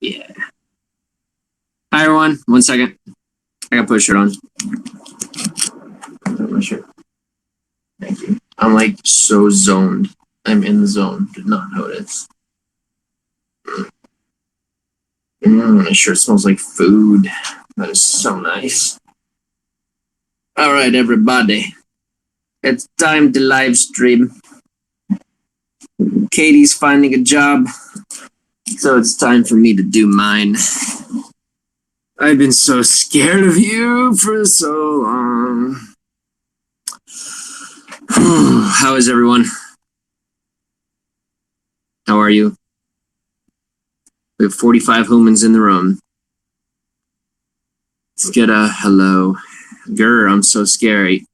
Yeah. Hi, everyone. 1 second. I gotta put a shirt on. My shirt. Thank you. I'm like so zoned. I'm in the zone. Did not notice. My shirt smells like food. That is so nice. All right, everybody. It's time to live stream. Katie's finding a job, so it's time for me to do mine. I've been so scared of you for so long. How is everyone? How are you? We have 45 humans in the room. Let's get a hello. Grr, I'm so scary.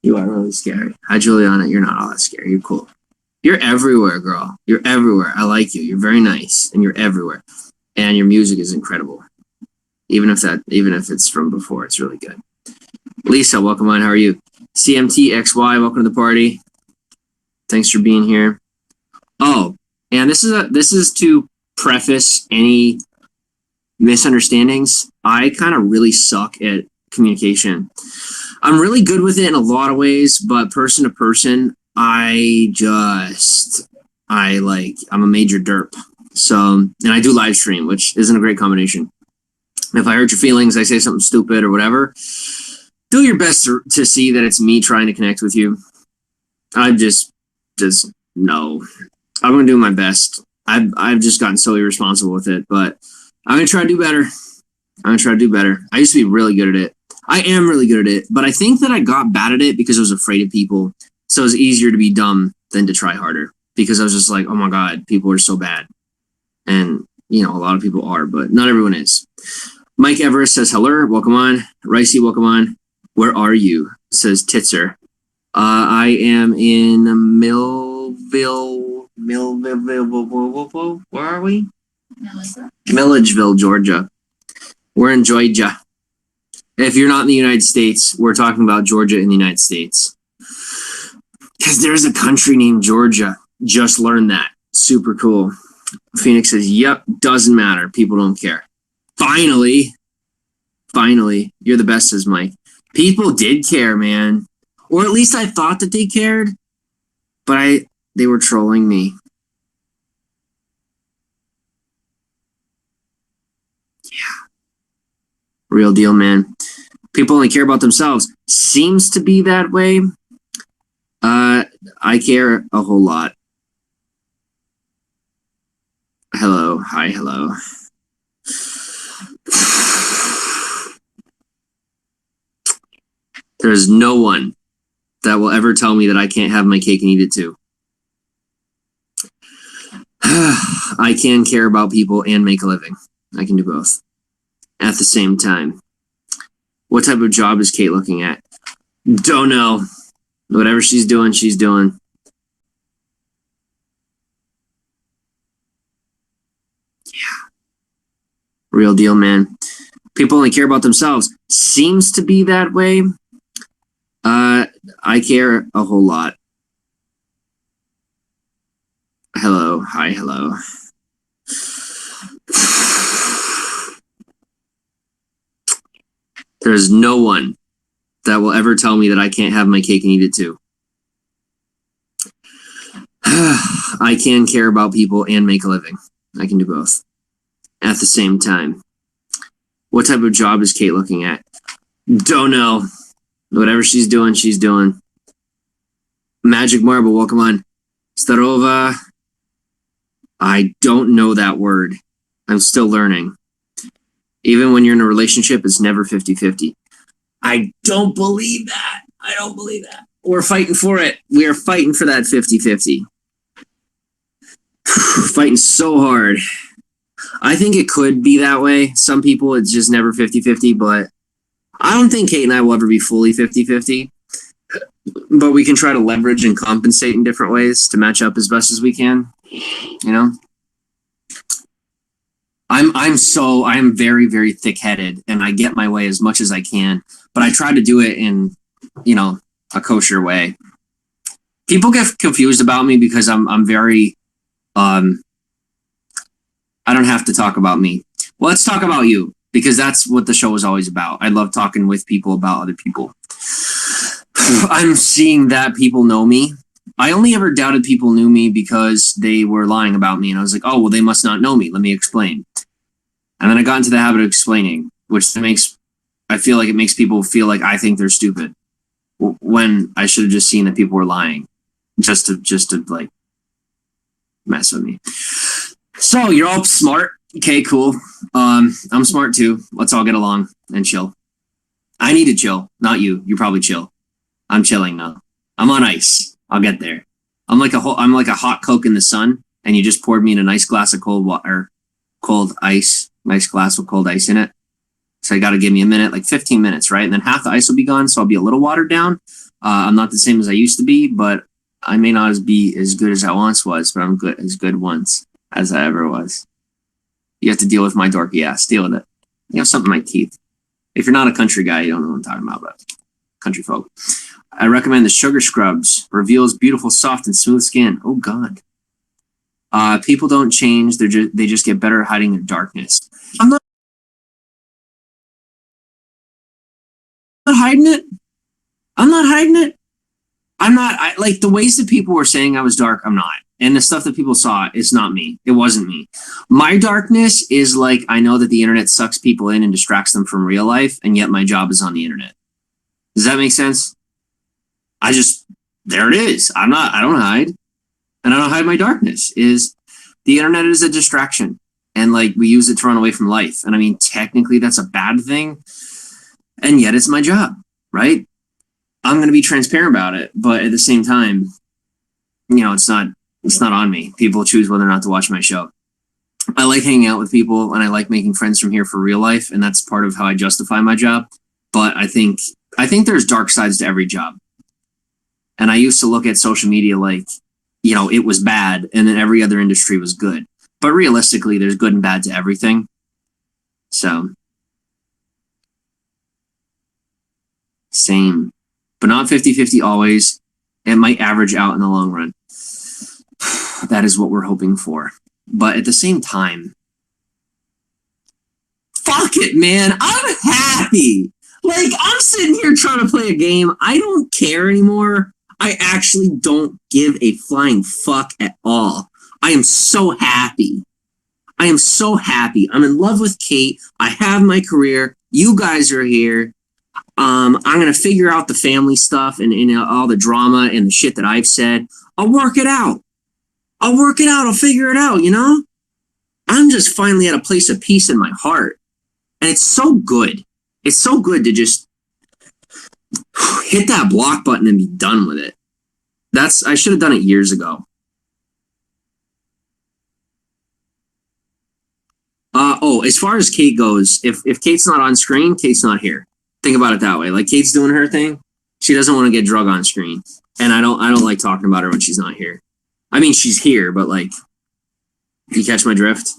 You are really scary. Hi, Juliana. You're not all that scary. You're cool. You're everywhere, girl. You're everywhere. I like you. You're very nice, and you're everywhere. And your music is incredible. Even if it's from before, it's really good. Lisa, welcome on. How are you? CMTXY, welcome to the party. Thanks for being here. Oh, and this is to preface any misunderstandings. I kind of really suck at communication. I'm really good with it in a lot of ways, but person to person, I'm a major derp. So, and I do live stream, which isn't a great combination. If I hurt your feelings, I say something stupid or whatever, do your best to see that it's me trying to connect with you. I'm just no. I'm gonna do my best. I've just gotten so irresponsible with it, but I'm gonna try to do better. I used to be really good at it. I am really good at it, but I think that I got bad at it because I was afraid of people. So it's easier to be dumb than to try harder because I was just like, oh my God, people are so bad. And, a lot of people are, but not everyone is. Mike Everest says, hello, welcome on. Ricey, welcome on. Where are you? Says Titzer. I am in Millville. Where are we? Milledgeville, Georgia. We're in Georgia. If you're not in the United States, we're talking about Georgia in the United States. Because there's a country named Georgia. Just learned that. Super cool. Phoenix says, yep, doesn't matter. People don't care. Finally, you're the best, says Mike. People did care, man. Or at least I thought that they cared. But they were trolling me. Yeah. Real deal, man. People only care about themselves. Seems to be that way. I care a whole lot. Hello. Hi, hello. There's no one that will ever tell me that I can't have my cake and eat it too. I can care about people and make a living. I can do both at the same time. What type of job is Kate looking at? Don't know. Whatever she's doing, she's doing. Yeah. Real deal, man. People only care about themselves. Seems to be that way. I care a whole lot. Hello. Hi, hello. There's no one that will ever tell me that I can't have my cake and eat it too. I can care about people and make a living. I can do both at the same time. What type of job is Kate looking at? Don't know. Whatever she's doing, she's doing. Magic Marble, welcome on. Starova. I don't know that word. I'm still learning. Even when you're in a relationship, it's never 50-50. I don't believe that. We're fighting for it. We are fighting for that 50-50. Fighting so hard. I think it could be that way. Some people, it's just never 50-50, but I don't think Kate and I will ever be fully 50-50. But we can try to leverage and compensate in different ways to match up as best as we can. I'm very, very thick-headed, and I get my way as much as I can, but I try to do it in, a kosher way. People get confused about me because I'm very, I don't have to talk about me. Well, let's talk about you, because that's what the show is always about. I love talking with people about other people. I'm seeing that people know me. I only ever doubted people knew me because they were lying about me. And I was like, oh, well, they must not know me. Let me explain. And then I got into the habit of explaining, which I feel like it makes people feel like I think they're stupid, when I should have just seen that people were lying just to like mess with me. So you're all smart. Okay, cool. I'm smart too. Let's all get along and chill. I need to chill, not you. You probably chill. I'm chilling now. I'm on ice. I'll get there. I'm like a hot Coke in the sun, and you just poured me in a nice glass of cold water, cold ice, nice glass with cold ice in it. So you got to give me a minute, like 15 minutes, right? And then half the ice will be gone, so I'll be a little watered down. I'm not the same as I used to be, but I may not be as good as I once was, but I'm as good once as I ever was. You have to deal with my dorky ass. Deal with it. You have something in my teeth. If you're not a country guy, you don't know what I'm talking about, but country folk. I recommend the Sugar Scrubs. Reveals beautiful, soft, and smooth skin. Oh, God. People don't change. They just get better at hiding their darkness. I'm not hiding it. I'm not hiding it. Like the ways that people were saying I was dark, I'm not. And the stuff that people saw, it's not me. It wasn't me. My darkness is like, I know that the internet sucks people in and distracts them from real life, and yet my job is on the internet. Does that make sense? There it is. I don't hide. And I don't hide my darkness. The internet is a distraction. And like, we use it to run away from life. And I mean, technically that's a bad thing. And yet it's my job, right? I'm going to be transparent about it. But at the same time, it's not on me. People choose whether or not to watch my show. I like hanging out with people, and I like making friends from here for real life. And that's part of how I justify my job. But I think there's dark sides to every job. And I used to look at social media like, it was bad, and then every other industry was good. But realistically, there's good and bad to everything. So, same. But not 50-50 always. It might average out in the long run. That is what we're hoping for. But at the same time, fuck it, man. I'm happy. Like, I'm sitting here trying to play a game. I don't care anymore. I actually don't give a flying fuck at all. I am so happy. I am so happy. I'm in love with Kate. I have my career. You guys are here. I'm going to figure out the family stuff and all the drama and the shit that I've said. I'll work it out. I'll figure it out, I'm just finally at a place of peace in my heart. And it's so good. It's so good to just hit that block button and be done with it. I should have done it years ago. As far as Kate goes, if Kate's not on screen, Kate's not here. Think about it that way. Like, Kate's doing her thing. She doesn't want to get drug on screen. And I don't like talking about her when she's not here. I mean, she's here, but like, you catch my drift?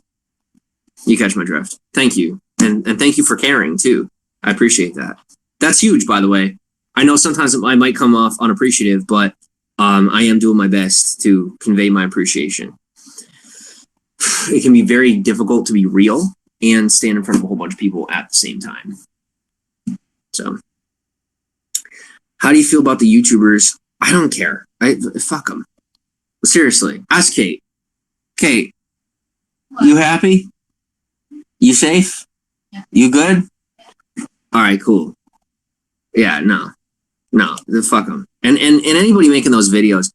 You catch my drift. Thank you. And thank you for caring too. I appreciate that. That's huge, by the way. I know sometimes I might come off unappreciative, but I am doing my best to convey my appreciation. It can be very difficult to be real and stand in front of a whole bunch of people at the same time. So, how do you feel about the YouTubers? I don't care. Fuck them. Seriously, ask Kate. Kate, what? You happy? You safe? Yeah. You good? Yeah. All right, cool. Yeah, no, fuck them. And anybody making those videos,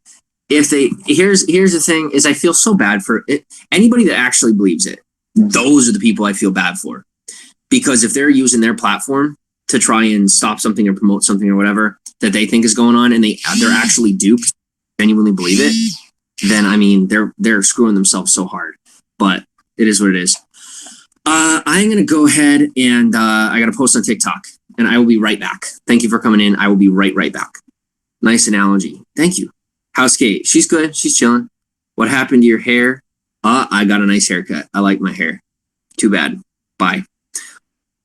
here's the thing is, I feel so bad for it. Anybody that actually believes it. Those are the people I feel bad for, because if they're using their platform to try and stop something or promote something or whatever that they think is going on, and they're actually duped, genuinely believe it, then I mean they're screwing themselves so hard. But it is what it is. I'm gonna go ahead and I gotta post on TikTok, and I will be right back. Thank you for coming in. I will be right back. Nice analogy. Thank you. How's Kate? She's good. She's chilling. What happened to your hair? I got a nice haircut. I like my hair. Too bad. Bye.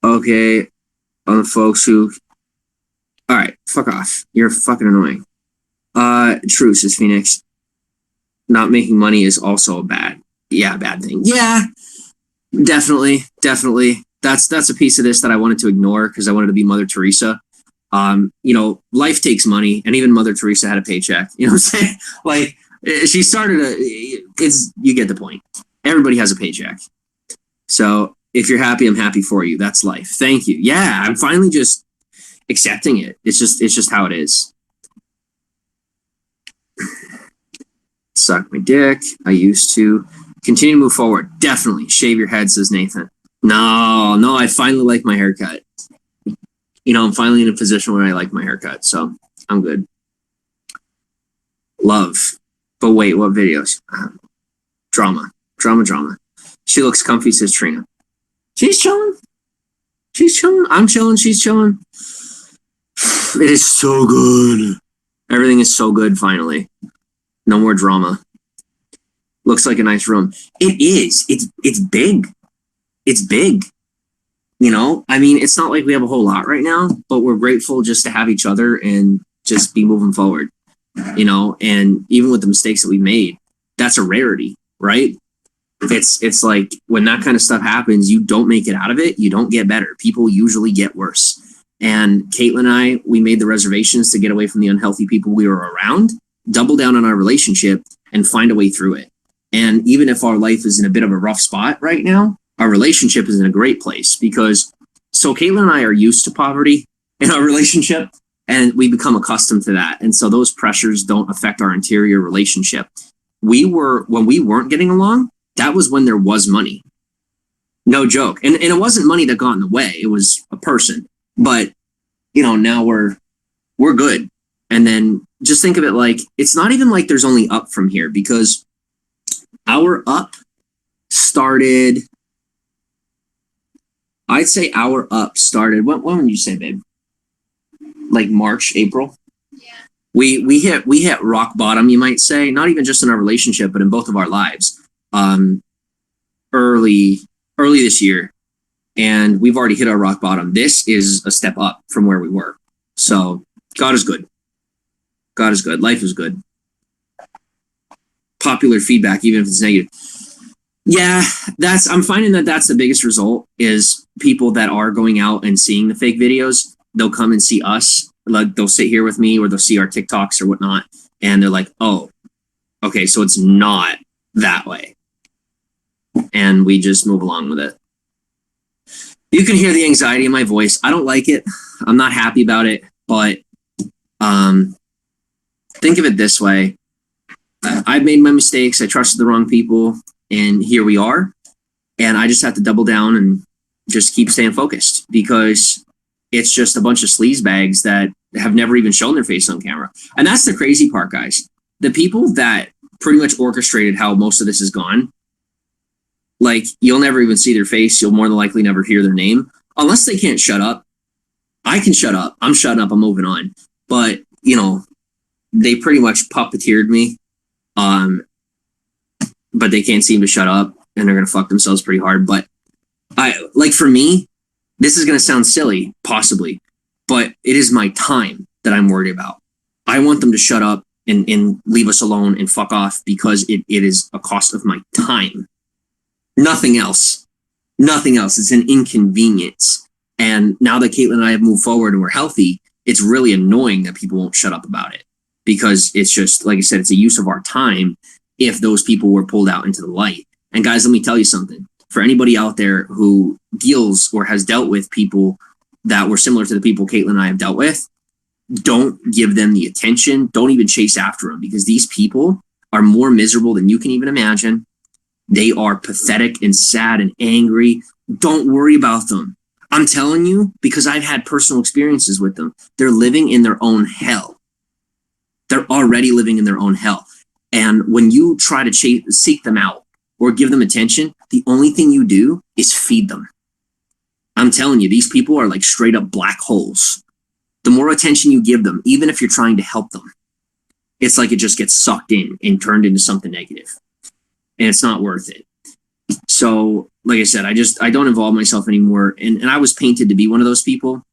Okay. On the folks who... All right. Fuck off. You're fucking annoying. Truce is Phoenix. Not making money is also bad thing. Yeah. Definitely, definitely. That's a piece of this that I wanted to ignore because I wanted to be Mother Teresa. Life takes money, and even Mother Teresa had a paycheck. You know what I'm saying? Like she started it's you get the point. Everybody has a paycheck. So if you're happy, I'm happy for you. That's life. Thank you. Yeah, I'm finally just accepting it. It's just how it is. Suck my dick. I used to. Continue to move forward. Definitely. Shave your head, says Nathan. No, I finally like my haircut. I'm finally in a position where I like my haircut, so I'm good. Love. But wait, what videos? Drama. She looks comfy, says Trina. She's chilling. I'm chilling. She's chilling. It is so good. Everything is so good, finally. No more drama. Looks like a nice room. It is. It's big. It's big. It's not like we have a whole lot right now, but we're grateful just to have each other and just be moving forward. And even with the mistakes that we made, that's a rarity, right? It's like when that kind of stuff happens, you don't make it out of it, you don't get better. People usually get worse. And Caitlin and I, we made the reservations to get away from the unhealthy people we were around, double down on our relationship, and find a way through it. And even if our life is in a bit of a rough spot right now, our relationship is in a great place because Caitlin and I are used to poverty in our relationship and we become accustomed to that. And so those pressures don't affect our interior relationship. When we weren't getting along, that was when there was money. No joke. And it wasn't money that got in the way. It was a person. But, now we're good. And then just think of it like, it's not even like there's only up from here because our up started, I'd say our up started, when would you say, babe? Like March, April? Yeah. We hit rock bottom, you might say, not even just in our relationship, but in both of our lives. Early this year. And we've already hit our rock bottom. This is a step up from where we were. So God is good. God is good. Life is good. Popular feedback, even if it's negative. Yeah, I'm finding that's the biggest result is people that are going out and seeing the fake videos. They'll come and see us. Like they'll sit here with me or they'll see our TikToks or whatnot. And they're like, oh, okay, so it's not that way. And we just move along with it. You can hear the anxiety in my voice. I don't like it. I'm not happy about it. But think of it this way. I've made my mistakes. I trusted the wrong people. And here we are. And I just have to double down and just keep staying focused because it's just a bunch of sleaze bags that have never even shown their face on camera. And that's the crazy part, guys. The people that pretty much orchestrated how most of this is gone, like you'll never even see their face. You'll more than likely never hear their name unless they can't shut up. I can shut up. I'm shutting up. I'm moving on. But, they pretty much puppeteered me. But they can't seem to shut up and they're going to fuck themselves pretty hard. But for me, this is going to sound silly, possibly, but it is my time that I'm worried about. I want them to shut up and leave us alone and fuck off because it is a cost of my time. Nothing else. It's an inconvenience. And now that Caitlin and I have moved forward and we're healthy, it's really annoying that people won't shut up about it because it's just, like I said, it's a use of our time if those people were pulled out into the light. And guys, let me tell you something. For anybody out there who deals or has dealt with people that were similar to the people Caitlin and I have dealt with, don't give them the attention. Don't even chase after them because these people are more miserable than you can even imagine. They are pathetic and sad and angry. Don't worry about them. I'm telling you, because I've had personal experiences with them. They're living in their own hell. They're already living in their own hell. And when you try to seek them out or give them attention, the only thing you do is feed them. I'm telling you, these people are like straight up black holes. The more attention you give them, even if you're trying to help them, it's like it just gets sucked in and turned into something negative. And it's not worth it. So, like I said, I don't involve myself anymore. And I was painted to be one of those people.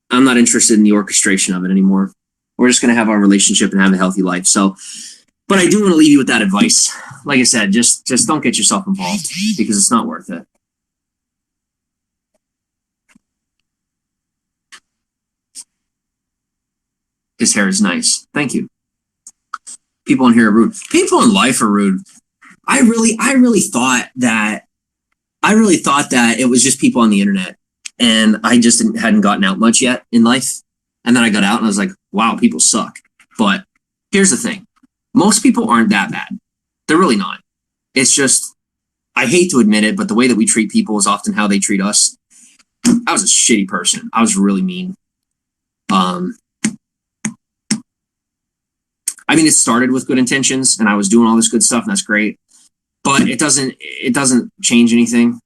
I'm not interested in the orchestration of it anymore. We're just going to have our relationship and have a healthy life. So But I do want to leave you with that advice. Like I said, just don't get yourself involved because it's not worth it. His hair is nice. Thank you. People in here are rude. People in life are rude. I really thought that it was just people on the internet, and I just hadn't gotten out much yet in life. And then I got out and I was like, wow, people suck. But here's the thing. Most people aren't that bad. They're really not. It's just, I hate to admit it, but the way that we treat people is often how they treat us. I was a shitty person. I was really mean. I mean, it started with good intentions and I was doing all this good stuff and that's great, but it doesn't change anything.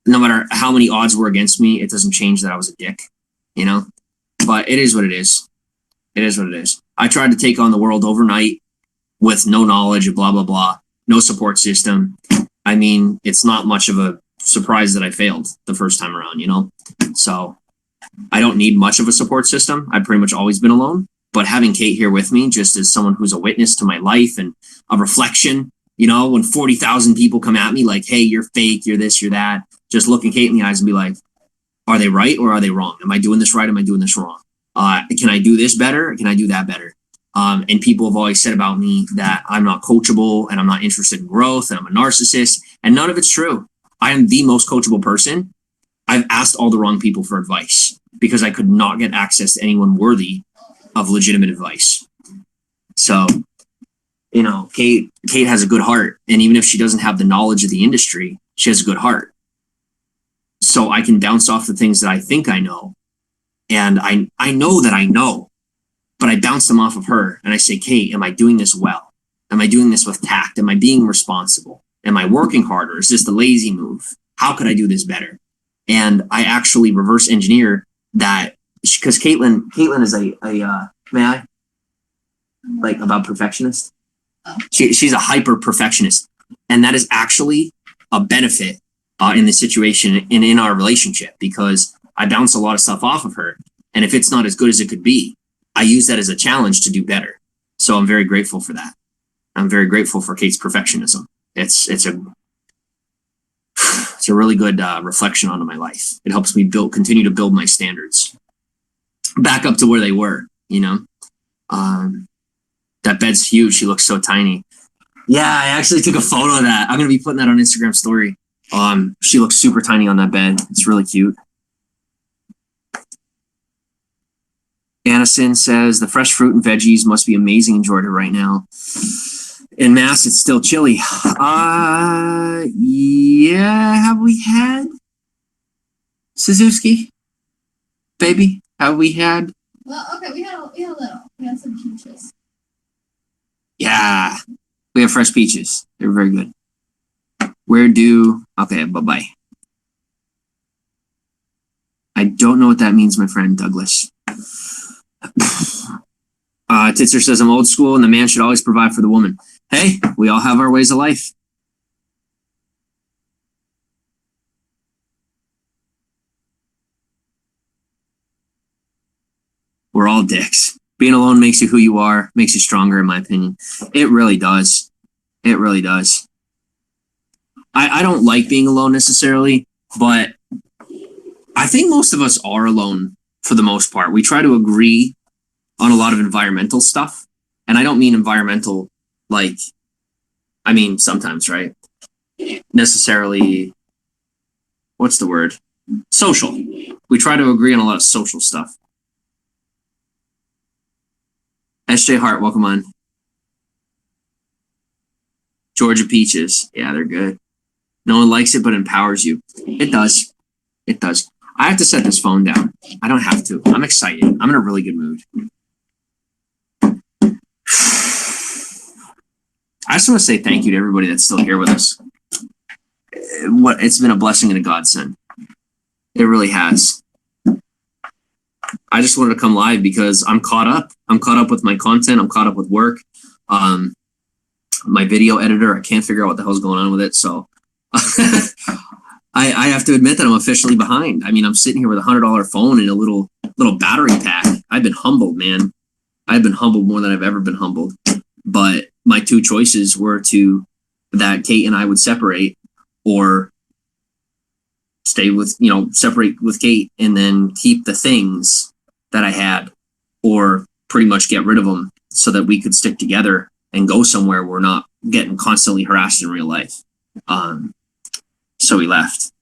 No matter how many odds were against me, it doesn't change that I was a dick, you know? But it is what it is. It is what it is. I tried to take on the world overnight with no knowledge of blah, blah, blah, no support system. I mean, it's not much of a surprise that I failed the first time around, you know? So I don't need much of a support system. I've pretty much always been alone. But having Kate here with me, just as someone who's a witness to my life and a reflection, you know, when 40,000 people come at me like, hey, you're fake, you're this, you're that, just looking Kate in the eyes and be like, are they right or are they wrong? Am I doing this right? Am I doing this wrong? Can I do this better? Can I do that better? And people have always said about me that I'm not coachable and I'm not interested in growth and I'm a narcissist. And none of it's true. I am the most coachable person. I've asked all the wrong people for advice because I could not get access to anyone worthy of legitimate advice. So, you know, Kate has a good heart. And even if she doesn't have the knowledge of the industry, she has a good heart. So I can bounce off the things that I think I know. And I know that I know, but I bounce them off of her. And I say, Kate, am I doing this well? Am I doing this with tact? Am I being responsible? Am I working harder? Is this the lazy move? How could I do this better? And I actually reverse engineer that, because Caitlin is a may I? Like about perfectionist? Oh. She's a hyper perfectionist. And that is actually a benefit in this situation and in our relationship, because I bounce a lot of stuff off of her. And if it's not as good as it could be, I use that as a challenge to do better. So I'm very grateful for that. I'm very grateful for Kate's perfectionism. It's a really good reflection onto my life. It helps me continue to build my standards back up to where they were, you know. That bed's huge. She looks so tiny. Yeah, I actually took a photo of that. I'm going to be putting that on Instagram story. She looks super tiny on that bed. It's really cute. Anison says, the fresh fruit and veggies must be amazing in Georgia right now. In Mass, it's still chilly. Yeah, have we had? Suzuki? Baby, have we had? Well, okay, we had a little. We had some peaches. Yeah, we have fresh peaches. They're very good. Okay, bye-bye. I don't know what that means, my friend Douglas. Titzer says, I'm old school and the man should always provide for the woman. Hey, we all have our ways of life. We're all dicks. Being alone makes you who you are, makes you stronger, in my opinion. It really does. It really does. I don't like being alone necessarily, but I think most of us are alone for the most part. We try to agree on a lot of environmental stuff. And I don't mean environmental like, I mean sometimes, right? Necessarily, what's the word? Social. We try to agree on a lot of social stuff. SJ Hart, welcome on. Georgia Peaches. Yeah, they're good. No one likes it, but empowers you. It does. It does. I have to set this phone down. I don't have to. I'm excited. I'm in a really good mood. I just want to say thank you to everybody that's still here with us. It's been a blessing and a godsend. It really has. I just wanted to come live because I'm caught up. I'm caught up with my content. I'm caught up with work. My video editor, I can't figure out what the hell's going on with it. So I have to admit that I'm officially behind. I mean, I'm sitting here with a $100 phone and a little battery pack. I've been humbled, man. I've been humbled more than I've ever been humbled. But my two choices were that Kate and I would separate, or stay with, separate with Kate and then keep the things that I had, or pretty much get rid of them so that we could stick together and go somewhere we're not getting constantly harassed in real life. So we left.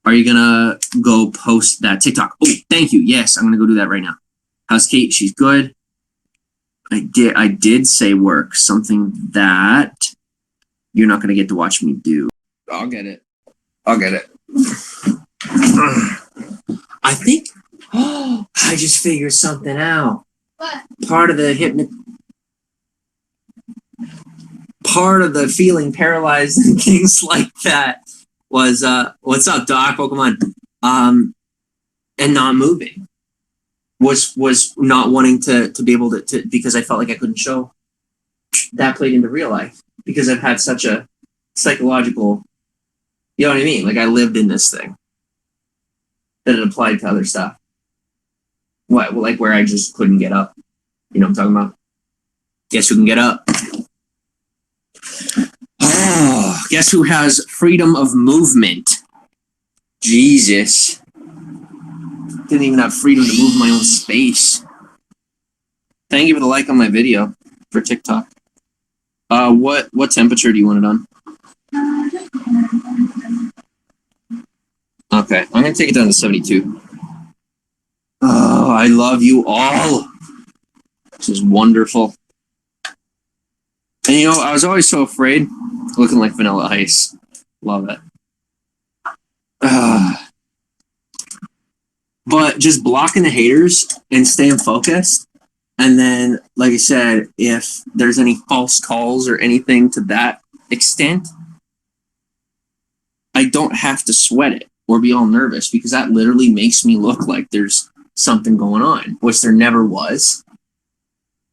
Are you gonna go post that TikTok? Oh, thank you. Yes, I'm gonna go do that right now. How's Kate? She's good. I did say work, something that you're not gonna get to watch me do. I'll get it. I think I just figured something out. What? Part of the feeling paralyzed and things like that was what's up, Doc? Pokemon. And not moving was not wanting to be able to because I felt like I couldn't show. That played into real life because I've had such a psychological, you know what I mean? Like I lived in this thing that it applied to other stuff. What? Well, like where I just couldn't get up. You know what I'm talking about? Guess who can get up? Oh, guess who has freedom of movement? Jesus. Didn't even have freedom to move my own space. Thank you for the like on my video for TikTok. What temperature do you want it on? Okay, I'm gonna take it down to 72. Oh, I love you all. This is wonderful. And I was always so afraid looking like Vanilla Ice. Love it. But just blocking the haters and staying focused. And then, like I said, if there's any false calls or anything to that extent, I don't have to sweat it or be all nervous because that literally makes me look like there's something going on, which there never was.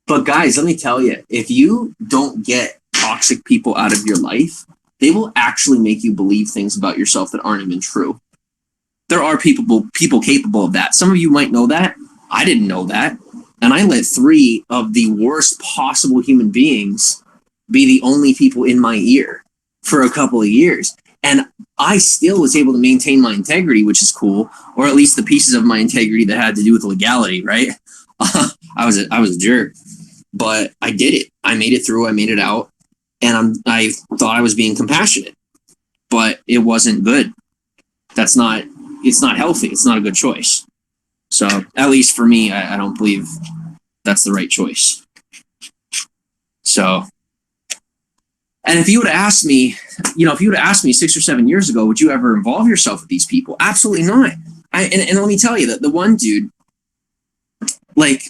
But guys, let me tell you, if you don't get toxic people out of your life, they will actually make you believe things about yourself that aren't even true. There are people capable of that. Some of you might know that. I didn't know that. And I let 3 of the worst possible human beings be the only people in my ear for a couple of years. And I still was able to maintain my integrity, which is cool, or at least the pieces of my integrity that had to do with legality, right? I was a jerk, but I did it. I made it through. I made it out. And I thought I was being compassionate, but it wasn't good. It's not healthy. It's not a good choice. So at least for me, I don't believe that's the right choice. So, and if you would have asked me, if you would have asked me 6 or 7 years ago, would you ever involve yourself with these people? Absolutely not. And let me tell you that the one dude, like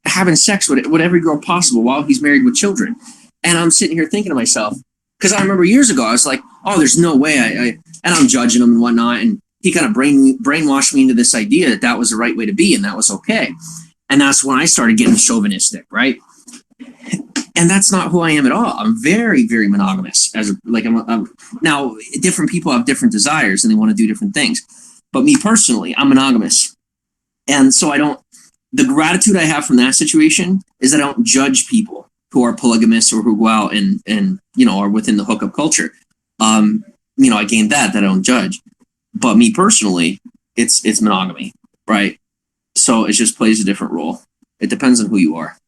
having sex with every girl possible while he's married with children. And I'm sitting here thinking to myself, because I remember years ago, I was like, oh, there's no way and I'm judging him and whatnot. And he kind of brainwashed me into this idea that was the right way to be and that was okay. And that's when I started getting chauvinistic, right? And that's not who I am at all. I'm very, very monogamous. Now, different people have different desires and they want to do different things. But me personally, I'm monogamous. And so the gratitude I have from that situation is that I don't judge people who are polygamous or who go out and are within the hookup culture. I gained that I don't judge. But me personally, it's monogamy, right? So it just plays a different role. It depends on who you are.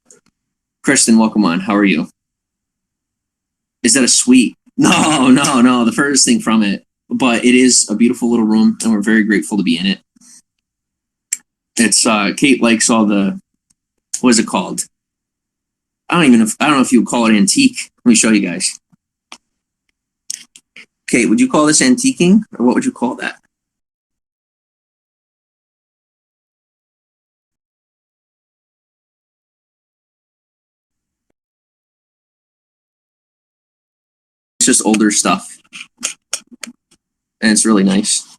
Kristen, welcome on. How are you? Is that a suite? No. The furthest thing from it. But it is a beautiful little room, and we're very grateful to be in it. It's Kate likes all the, what is it called? I don't know if you would call it antique. Let me show you guys. Kate, would you call this antiquing, or what would you call that? It's just older stuff. And it's really nice.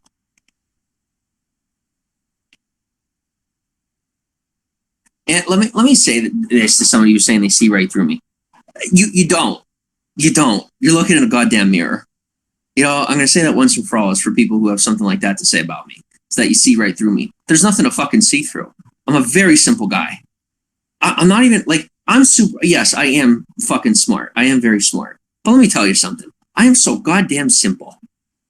And let me say this to some of you saying they see right through me. You don't. You're looking at a goddamn mirror. I'm going to say that once and for all is for people who have something like that to say about me. It's that you see right through me. There's nothing to fucking see through. I'm a very simple guy. I'm not even, like, Yes, I am fucking smart. I am very smart. But let me tell you something. I am so goddamn simple.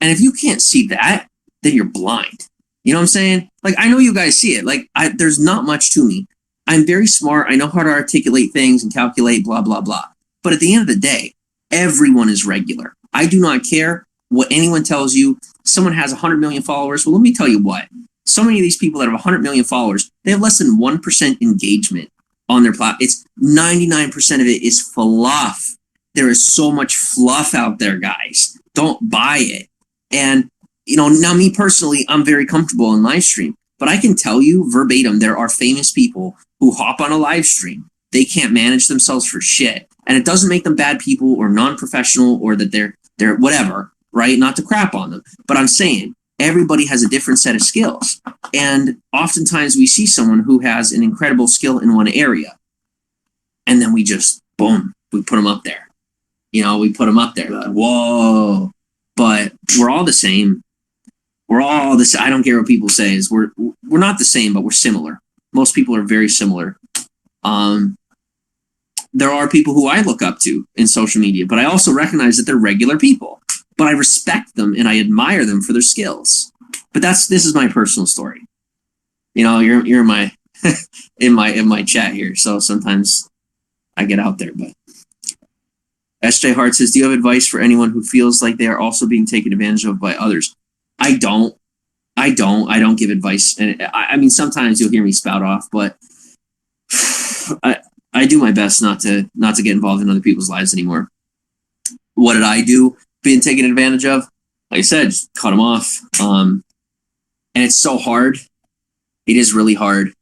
And if you can't see that, then you're blind. You know what I'm saying? Like, I know you guys see it. Like, there's not much to me. I'm very smart. I know how to articulate things and calculate, blah, blah, blah. But at the end of the day, everyone is regular. I do not care what anyone tells you. Someone has 100 million followers. Well, let me tell you what. So many of these people that have 100 million followers, they have less than 1% engagement on their platform. It's 99% of it is fluff. There is so much fluff out there, guys. Don't buy it. And, you know, now me personally, I'm very comfortable in live stream, but I can tell you verbatim, there are famous people who hop on a live stream. They can't manage themselves for shit. And it doesn't make them bad people or non-professional or that they're whatever, right? Not to crap on them. But I'm saying everybody has a different set of skills. And oftentimes we see someone who has an incredible skill in one area. And then we just, boom, we put them up there. You know, we put them up there. Like, whoa. But we're all the same. We're all the same. I don't care what people say. We're not the same, but we're similar. Most people are very similar. There are people who I look up to in social media, but I also recognize that they're regular people. But I respect them and I admire them for their skills. But this is my personal story. You know, you're in my in my chat here, so sometimes I get out there. But SJ Hart says, do you have advice for anyone who feels like they are also being taken advantage of by others? I don't give advice. And I mean, sometimes you'll hear me spout off, but I do my best not to get involved in other people's lives anymore. What did I do being taken advantage of? Like I said, just cut them off. And it's so hard. It is really hard.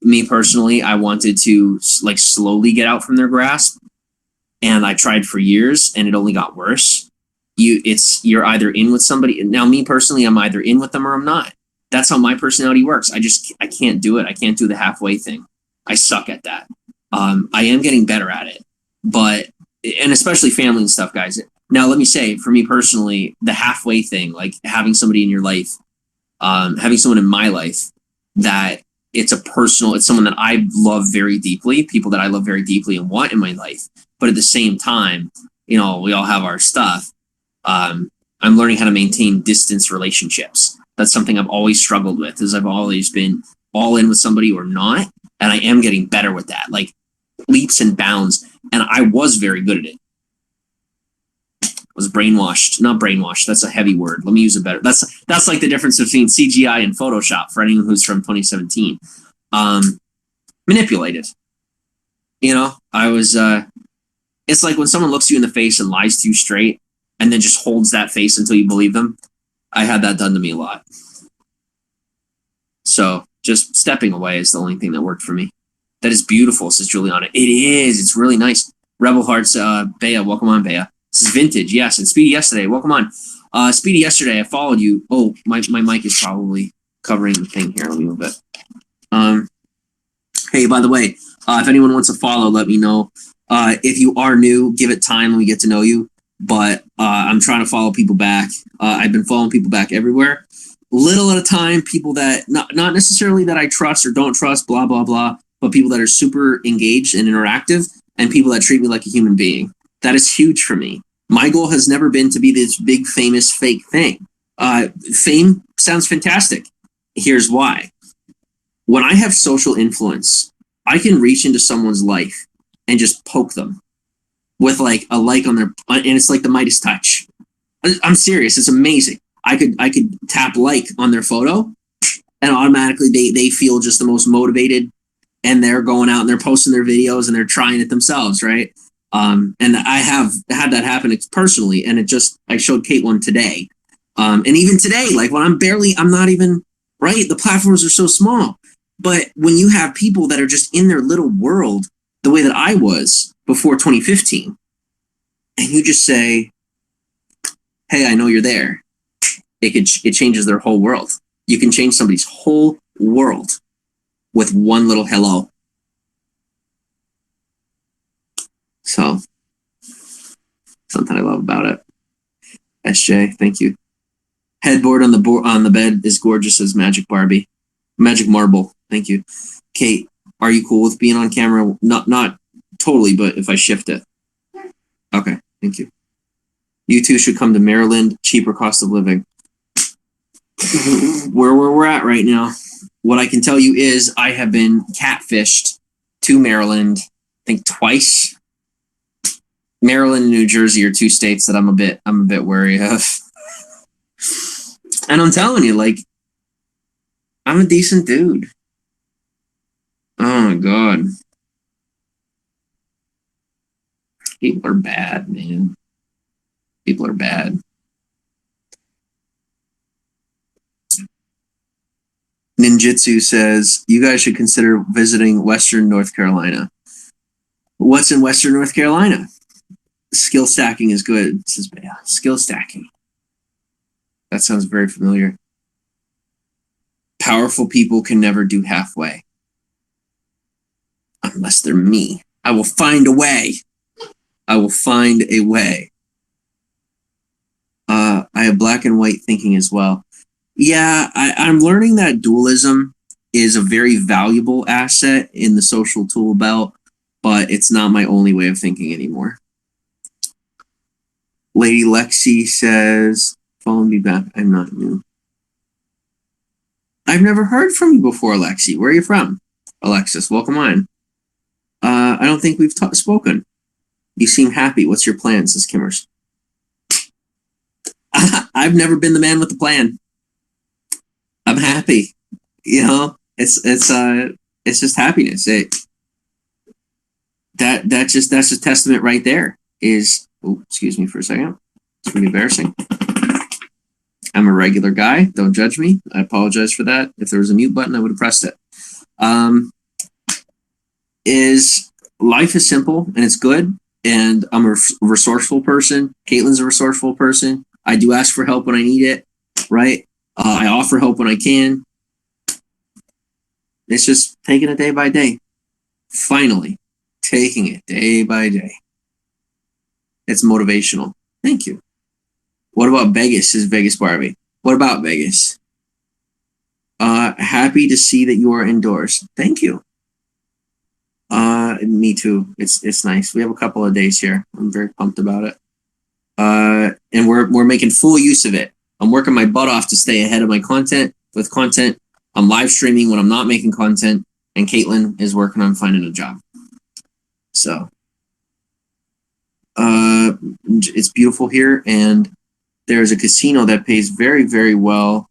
Me personally, I wanted to like slowly get out from their grasp. And I tried for years and it only got worse. You're either in with somebody. Now, me personally, I'm either in with them or I'm not. That's how my personality works. I can't do it. I can't do the halfway thing. I suck at that. I am getting better at it, and especially family and stuff, guys. Now, let me say, for me personally, the halfway thing, like having somebody in your life, having someone in my life that it's someone that I love very deeply, people that I love very deeply and want in my life. But at the same time, you know, we all have our stuff. I'm learning how to maintain distance relationships. That's something I've always struggled with, is I've always been all in with somebody or not. And I am getting better with that, like leaps and bounds. And I was very good at it. I was brainwashed. Not brainwashed. That's a heavy word. Let me use a better. That's like the difference between CGI and Photoshop for anyone who's from 2017. Manipulated. You know, I was. It's like when someone looks you in the face and lies to you straight, and then just holds that face until you believe them. I had that done to me a lot. So just stepping away is the only thing that worked for me. That is beautiful, says Juliana. It is. It's really nice. Rebel Hearts, Bea, welcome on, Bea. This is vintage, yes. And Speedy yesterday, welcome on. Speedy yesterday, I followed you. Oh, my mic is probably covering the thing here. Let me move it. Hey, by the way, if anyone wants to follow, let me know. If you are new, give it time when we get to know you. But I'm trying to follow people back. I've been following people back everywhere. Little at a time, people that, not necessarily that I trust or don't trust, blah, blah, blah, but people that are super engaged and interactive and people that treat me like a human being. That is huge for me. My goal has never been to be this big, famous, fake thing. Fame sounds fantastic. Here's why. When I have social influence, I can reach into someone's life and just poke them with like a like on their, and it's like the Midas touch. I'm serious. It's amazing. I could tap like on their photo and automatically they feel just the most motivated and they're going out and they're posting their videos and they're trying it themselves, right? And I have had that happen personally, and I showed Kate one today. And even today, like when I'm not even, right? The platforms are so small. But when you have people that are just in their little world, the way that I was before 2015, and you just say, hey, I know you're there. It changes their whole world. You can change somebody's whole world with one little hello. So, something I love about it. SJ, thank you. Headboard on the bed is gorgeous as Magic Barbie. Magic Marble, thank you. Kate, Are you cool with being on camera? Not totally, but if I shift it. Okay, thank you. You two should come to Maryland, cheaper cost of living. Where we're at right now. What I can tell you is I have been catfished to Maryland, I think twice. Maryland and New Jersey are two states that I'm a bit wary of. And I'm telling you, like, I'm a decent dude. Oh my god. People are bad, man. People are bad. Ninjitsu says, you guys should consider visiting Western North Carolina. What's in Western North Carolina? Skill stacking is good. It says, yeah, skill stacking. That sounds very familiar. Powerful people can never do halfway. Unless they're me. I will find a way. I will find a way. I have black and white thinking as well. Yeah, I'm learning that dualism is a very valuable asset in the social tool belt, but it's not my only way of thinking anymore. Lady Lexi says, follow me back. I'm not new. I've never heard from you before, Lexi. Where are you from? Alexis, welcome on. I don't think we've spoken. You seem happy. What's your plan, says Kimmers. I've never been the man with the plan. I'm happy. You know, it's just happiness. That's just testament right there. Excuse me for a second. It's gonna be embarrassing. I'm a regular guy. Don't judge me. I apologize for that. If there was a mute button, I would have pressed it. Life is simple and it's good. And I'm a resourceful person. Caitlin's a resourceful person. I do ask for help when I need it, right? I offer help when I can. It's just taking it day by day. Finally, taking it day by day. It's motivational. Thank you. What about Vegas, says Vegas Barbie. What about Vegas? Happy to see that you are indoors. Thank you. Me too. It's nice. We have a couple of days here. I'm very pumped about it. And we're making full use of it. I'm working my butt off to stay ahead of my content. With content, I'm live streaming when I'm not making content, and Caitlin is working on finding a job. So, it's beautiful here, and there's a casino that pays very, very well,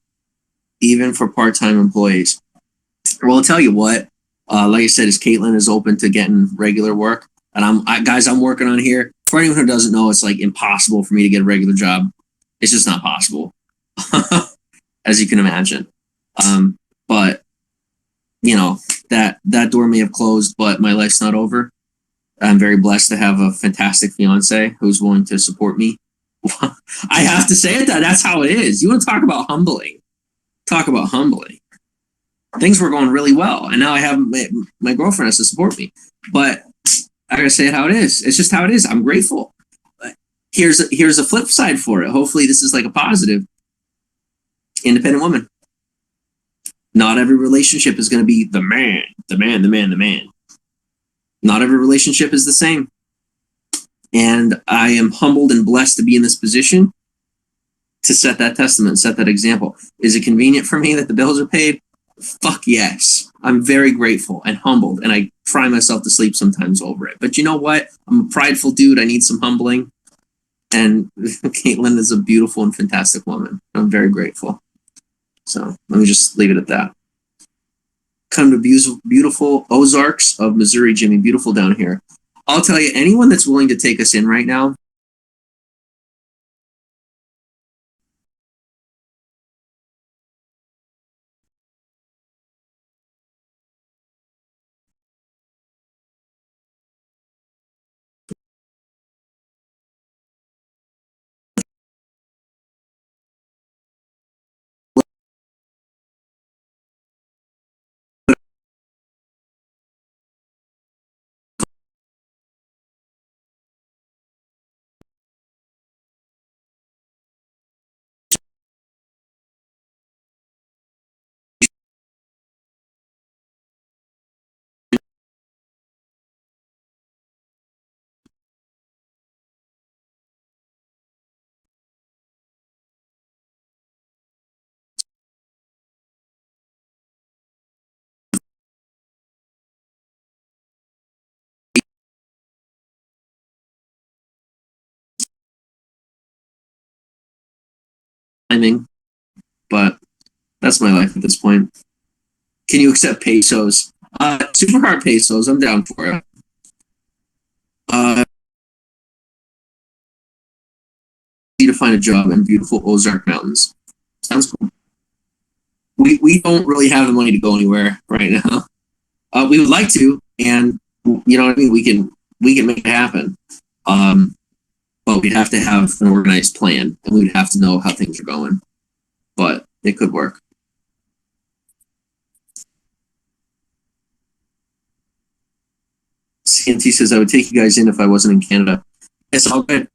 even for part-time employees. Well, I'll tell you what. Like I said, Caitlin is open to getting regular work, and I'm working on here. For anyone who doesn't know, it's like impossible for me to get a regular job. It's just not possible, as you can imagine. But you know, that door may have closed, but my life's not over. I'm very blessed to have a fantastic fiance who's willing to support me. I have to say it that's how it is. You want to talk about humbling? Talk about humbling. Things were going really well, and now I have my girlfriend has to support me. But I gotta say it how it is. It's just how it is. I'm grateful. But here's a flip side for it. Hopefully, this is like a positive. Independent woman. Not every relationship is going to be the man. Not every relationship is the same. And I am humbled and blessed to be in this position to set that testament, set that example. Is it convenient for me that the bills are paid? Fuck yes. I'm very grateful and humbled, and I cry myself to sleep sometimes over it. But you know what? I'm a prideful dude. I need some humbling. And Caitlin is a beautiful and fantastic woman. I'm very grateful. So let me just leave it at that. Come to beautiful Ozarks of Missouri, Jimmy. Beautiful down here. I'll tell you, anyone that's willing to take us in right now, timing, but that's my life at this point. Can you accept pesos? Supercard pesos, I'm down for it. To find a job in beautiful Ozark Mountains. Sounds cool. We don't really have the money to go anywhere right now. We would like to, and you know what I mean. We can make it happen. But we'd have to have an organized plan, and we'd have to know how things are going. But it could work. CNT says I would take you guys in if I wasn't in Canada. It's all good.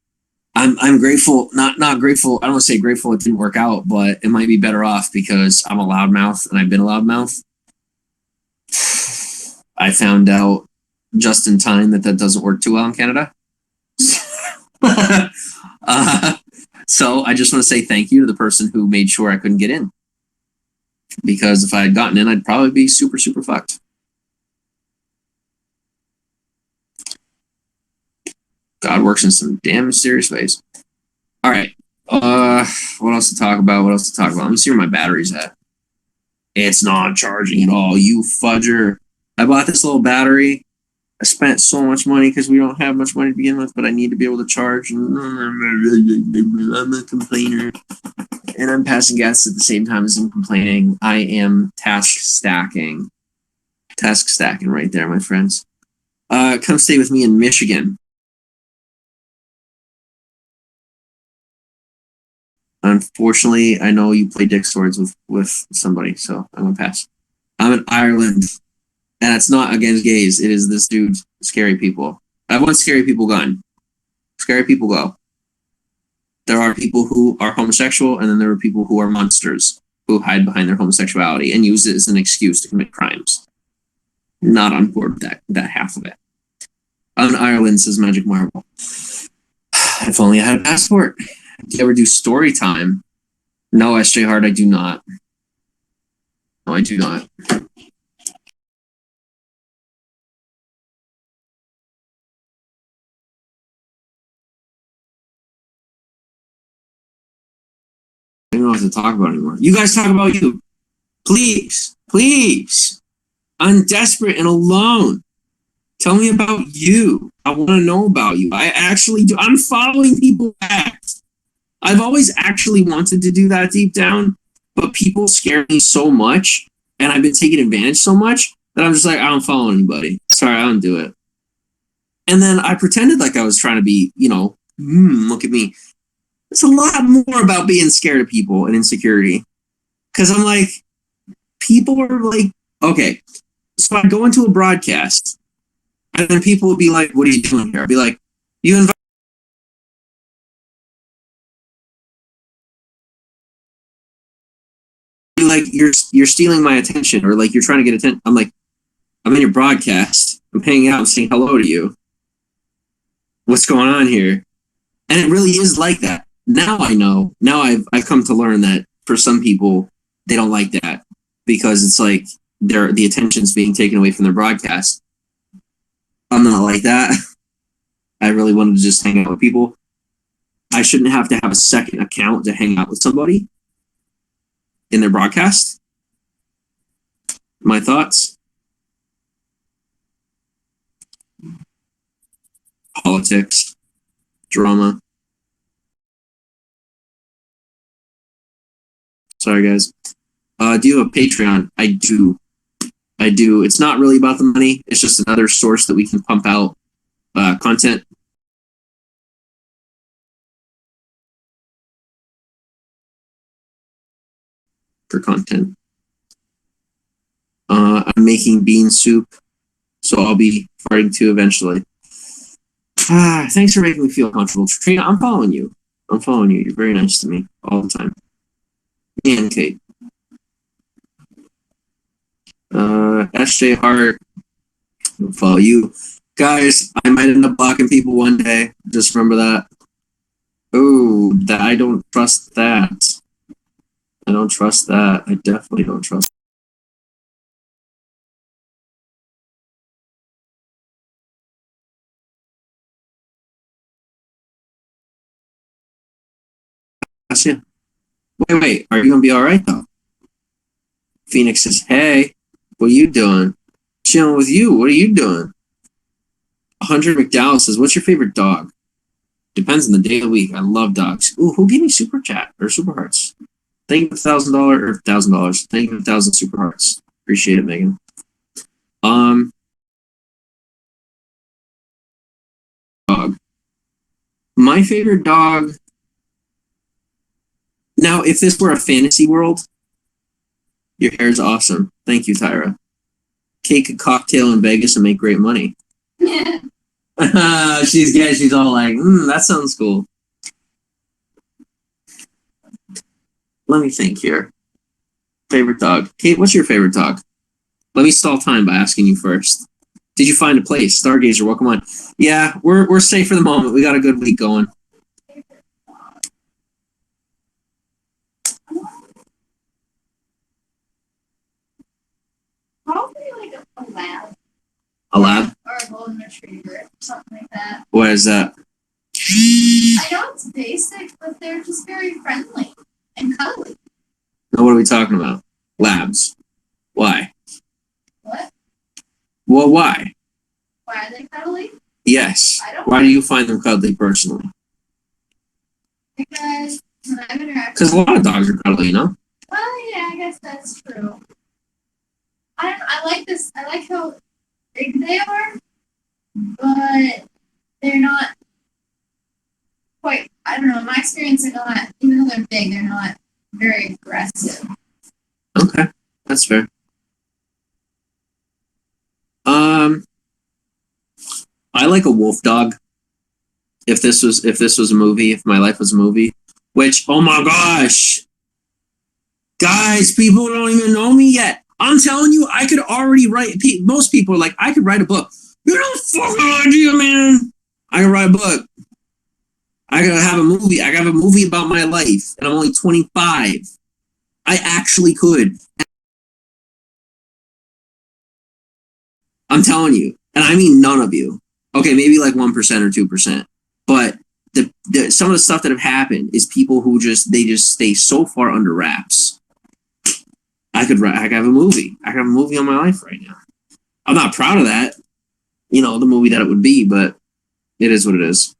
I'm grateful, not grateful. I don't want to say grateful it didn't work out, but it might be better off because I'm a loudmouth and I've been a loudmouth. I found out just in time that doesn't work too well in Canada. So I just want to say thank you to the person who made sure I couldn't get in. Because if I had gotten in, I'd probably be super, super fucked. God works in some damn mysterious ways. All right. What else to talk about? Let me see where my battery's at. It's not charging at all. You fudger. I bought this little battery. I spent so much money because we don't have much money to begin with, but I need to be able to charge. I'm a complainer. And I'm passing gas at the same time as I'm complaining. I am task stacking. Task stacking right there, my friends. Come stay with me in Michigan. Unfortunately, I know you play dick swords with somebody, so I'm gonna pass. I'm in Ireland, and it's not against gays. It is this dude, scary people. I want scary people gone. Scary people go. There are people who are homosexual, and then there are people who are monsters who hide behind their homosexuality and use it as an excuse to commit crimes. Not on board with that half of it. I'm in Ireland, says Magic Marble. If only I had a passport. Do you ever do story time? No, SJ Hart, I do not. No, I do not. I don't know what to talk about anymore. You guys talk about you. Please, please. I'm desperate and alone. Tell me about you. I want to know about you. I actually do. I'm following people back. I've always actually wanted to do that deep down, but people scare me so much, and I've been taking advantage so much that I'm just like, I don't follow anybody. Sorry, I don't do it. And then I pretended like I was trying to be, look at me. It's a lot more about being scared of people and insecurity. Because I'm like, people are like, okay, so I go into a broadcast, and then people will be like, what are you doing here? I'll be like, you invite like you're stealing my attention, or like you're trying to get attention. I'm like, I'm in your broadcast. I'm hanging out and saying hello to you. What's going on here? And it really is like that. Now I know. Now I've come to learn that for some people, they don't like that because it's like the attention's being taken away from their broadcast. I'm not like that. I really wanted to just hang out with people. I shouldn't have to have a second account to hang out with somebody in their broadcast. My thoughts. Politics. Drama. Sorry, guys. Do you have a Patreon? I do. It's not really about the money. It's just another source that we can pump out content. For content. I'm making bean soup, so I'll be farting too eventually. Thanks for making me feel comfortable. Trina, I'm following you. You're very nice to me all the time. Me and Kate. SJ Hart, I'll follow you. Guys, I might end up blocking people one day. Just remember that. Oh, that I don't trust that. I don't trust that. I definitely don't trust. That's you. Wait. Are you gonna be all right though? Phoenix says, "Hey, what are you doing? Chilling with you. What are you doing?" 100 McDowell says, "What's your favorite dog?" Depends on the day of the week. I love dogs. Ooh, who gave me super chat or super hearts? Thank you for $1,000 or $1,000. Thank you for 1,000 super hearts. Appreciate it, Megan. Dog. My favorite dog. Now, if this were a fantasy world, your hair is awesome. Thank you, Tyra. Take a cocktail in Vegas and make great money. Yeah. She's all like, that sounds cool. Let me think here. Favorite dog. Kate, what's your favorite dog? Let me stall time by asking you first. Did you find a place? Stargazer, welcome on. Yeah, we're safe for the moment. We got a good week going. Probably like a lab. A lab? Or a golden retriever, something like that. What is that? I know it's basic, but they're just very friendly and cuddly. Now, what are we talking about? Labs. Why? What? Well, why? Why are they cuddly? Yes. I don't Why do you find them cuddly personally? Because when I've interacted. Because a lot of dogs are cuddly, you know? Well, yeah, I guess that's true. I like this. I like how big they are, but they're not quite. I don't know. In my experience, they're not. Even though they're big, they're not very aggressive. Okay, that's fair. I like a wolf dog. If this was a movie, if my life was a movie, which, oh my gosh, guys, people don't even know me yet. I'm telling you, I could already write. Most people are like, I could write a book. You don't fucking idea, man. I can write a book. I gotta have a movie. I gotta have a movie about my life, and I'm only 25. I actually could. I'm telling you, and I mean none of you. Okay, maybe like 1% or 2%, but some of the stuff that have happened is people who just stay so far under wraps. I could have a movie. I could have a movie on my life right now. I'm not proud of that, the movie that it would be, but it is what it is.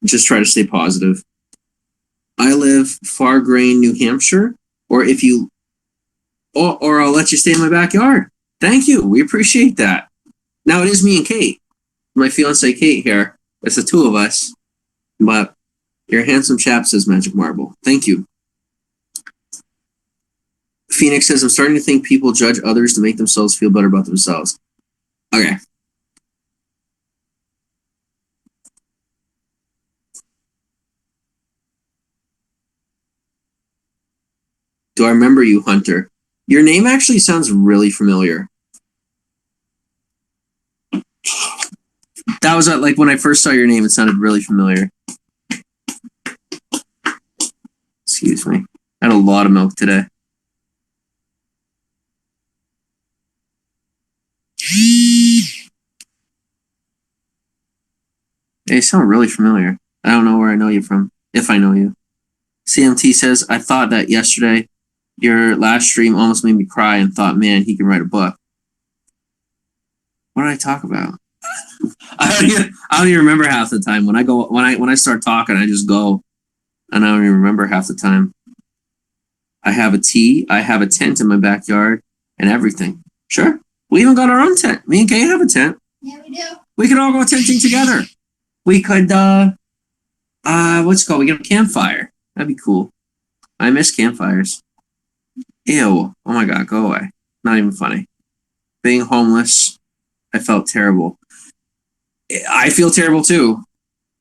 Just try to stay positive. I live far grain, New Hampshire, or I'll let you stay in my backyard. Thank you. We appreciate that. Now it is me and Kate, my fiance Kate here. It's the two of us, but you're a handsome chap, says Magic Marble. Thank you. Phoenix says, I'm starting to think people judge others to make themselves feel better about themselves. Okay. Do I remember you, Hunter? Your name actually sounds really familiar. That was like when I first saw your name, it sounded really familiar. Excuse me. I had a lot of milk today. Hey, you sound really familiar. I don't know where I know you from, if I know you. CMT says, I thought that yesterday your last stream almost made me cry and thought, man, he can write a book. What did I talk about? I don't even remember half the time. When I start talking, I just go, and I don't even remember half the time. I have a tent in my backyard and everything. Sure. We even got our own tent. Me and Kate have a tent. Yeah, we do. We could all go tenting together. We could what's it called? We get a campfire. That'd be cool. I miss campfires. Ew. Oh my god, go away. Not even funny. Being homeless, I felt terrible. I feel terrible too.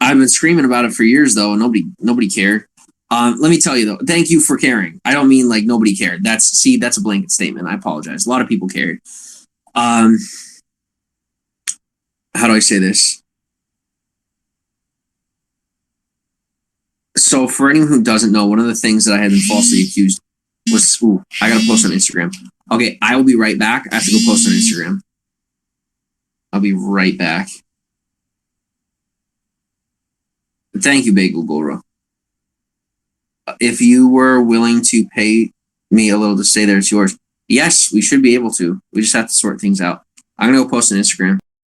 I've been screaming about it for years though, and nobody cared. Let me tell you though, thank you for caring. I don't mean like nobody cared. That's a blanket statement. I apologize. A lot of people cared. How do I say this? So for anyone who doesn't know, one of the things that I had been falsely accused was, I gotta post on Instagram. Okay, I will be right back. I have to go post on Instagram. I'll be right back. Thank you, Bagel Goro. if you were willing to pay me a little to stay there, it's yours. Yes, we should be able to. We just have to sort things out. I'm gonna go post on Instagram.